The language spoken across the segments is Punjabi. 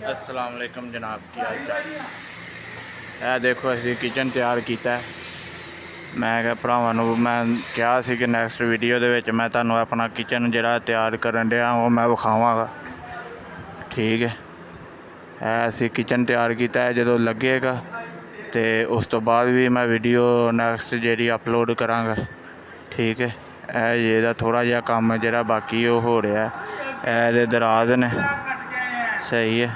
अस्सलाम वालेकुम जनाब, की हाल चाल। ਇਹ ਦੇਖੋ ਅਸੀਂ ਕਿਚਨ ਤਿਆਰ ਕੀਤਾ। ਮੈਂ ਕਿਹਾ ਭਰਾਵਾਂ ਨੂੰ ਮੈਂ ਕਿਹਾ ਸੀ ਕਿ ਨੈਕਸਟ ਵੀਡੀਓ ਦੇ ਵਿੱਚ ਮੈਂ ਤੁਹਾਨੂੰ ਆਪਣਾ ਕਿਚਨ ਜਿਹੜਾ ਤਿਆਰ ਕਰਨ ਡਿਆ ਉਹ ਮੈਂ ਵਿਖਾਵਾਂਗਾ। ਠੀਕ ਹੈ, ਇਹ ਅਸੀਂ ਕਿਚਨ ਤਿਆਰ ਕੀਤਾ ਹੈ। ਜਦੋਂ ਲੱਗੇਗਾ ਤੇ ਉਸ ਤੋਂ ਬਾਅਦ ਵੀ ਮੈਂ ਵੀਡੀਓ ਨੈਕਸਟ ਜਿਹੜੀ ਅਪਲੋਡ ਕਰਾਂਗਾ। ਠੀਕ ਹੈ, ਇਹ ਇਹਦਾ ਥੋੜ੍ਹਾ ਜਿਹਾ ਕੰਮ ਜਿਹੜਾ ਬਾਕੀ ਉਹ ਹੋ ਰਿਹਾ। ਇਹਦੇ ਦਰਾਜ਼ ਨੇ ਸਹੀ ਹੈ।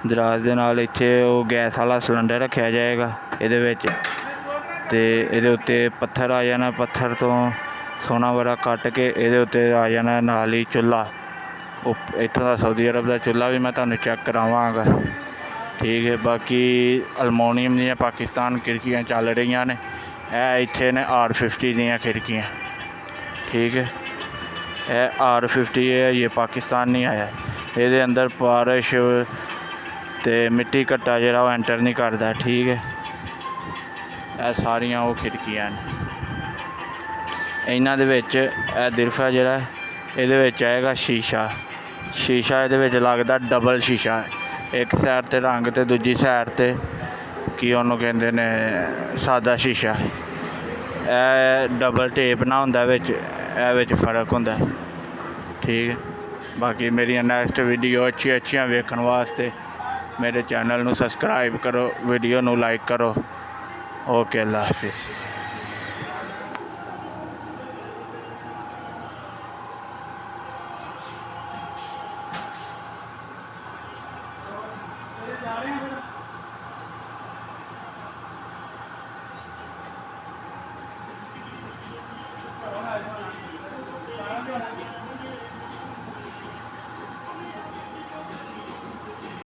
ਦਰਾਜ਼ ਦੇ ਨਾਲ ਇੱਥੇ ਉਹ ਗੈਸ ਵਾਲਾ ਸਿਲੰਡਰ ਰੱਖਿਆ ਜਾਏਗਾ ਇਹਦੇ ਵਿੱਚ, ਅਤੇ ਇਹਦੇ ਉੱਤੇ ਪੱਥਰ ਆ ਜਾਣਾ। ਪੱਥਰ ਤੋਂ ਸੋਨਾ ਵਗੈਰਾ ਕੱਟ ਕੇ ਇਹਦੇ ਉੱਤੇ ਆ ਜਾਣਾ ਨਾਲ ਹੀ ਚੁੱਲ੍ਹਾ। ਉਹ ਇੱਥੋਂ ਦਾ ਸਾਊਦੀ ਅਰਬ ਦਾ ਚੁੱਲ੍ਹਾ ਵੀ ਮੈਂ ਤੁਹਾਨੂੰ ਚੈੱਕ ਕਰਾਵਾਂਗਾ। ਠੀਕ ਹੈ, ਬਾਕੀ ਅਲਮੋਨੀਅਮ ਦੀਆਂ ਪਾਕਿਸਤਾਨ ਖਿੜਕੀਆਂ ਚੱਲ ਰਹੀਆਂ ਨੇ। ਇਹ ਇੱਥੇ ਨੇ R50 ਦੀਆਂ ਖਿੜਕੀਆਂ। ਠੀਕ ਹੈ, ਇਹ R50 है, ये पाकिस्तान नहीं आया। ਇਹਦੇ ਅੰਦਰ ਬਾਰਿਸ਼ ਅਤੇ ਮਿੱਟੀ ਘੱਟਾ ਜਿਹੜਾ ਉਹ ਐਂਟਰ ਨਹੀਂ ਕਰਦਾ। ਠੀਕ ਹੈ, ਇਹ ਸਾਰੀਆਂ ਉਹ ਖਿੜਕੀਆਂ ਨੇ। ਇਹਨਾਂ ਦੇ ਵਿੱਚ ਇਹ ਦਿਰਫਾ ਜਿਹੜਾ ਇਹਦੇ ਵਿੱਚ ਆਏਗਾ ਸ਼ੀਸ਼ਾ। ਇਹਦੇ ਵਿੱਚ ਲੱਗਦਾ ਡਬਲ ਸ਼ੀਸ਼ਾ, ਇੱਕ ਸਾਈਡ 'ਤੇ ਰੰਗ ਅਤੇ ਦੂਜੀ ਸਾਈਡ 'ਤੇ ਕੀ ਉਹਨੂੰ ਕਹਿੰਦੇ ਨੇ ਸਾਦਾ ਸ਼ੀਸ਼ਾ। ਇਹ ਡਬਲ ਟੇਪ ਨਾ ਹੁੰਦਾ ਵਿੱਚ, ਇਹ ਵਿੱਚ ਫ਼ਰਕ ਹੁੰਦਾ। ਠੀਕ ਹੈ, ਬਾਕੀ ਮੇਰੀਆਂ ਨੈਕਸਟ ਵੀਡੀਓ ਅੱਛੀਆਂ ਵੇਖਣ ਵਾਸਤੇ ਮੇਰੇ ਚੈਨਲ ਨੂੰ ਸਬਸਕ੍ਰਾਈਬ ਕਰੋ, ਵੀਡੀਓ ਨੂੰ ਲਾਈਕ ਕਰੋ। ਓਕੇ, ਅੱਲਾ ਹਾਫਿਜ਼।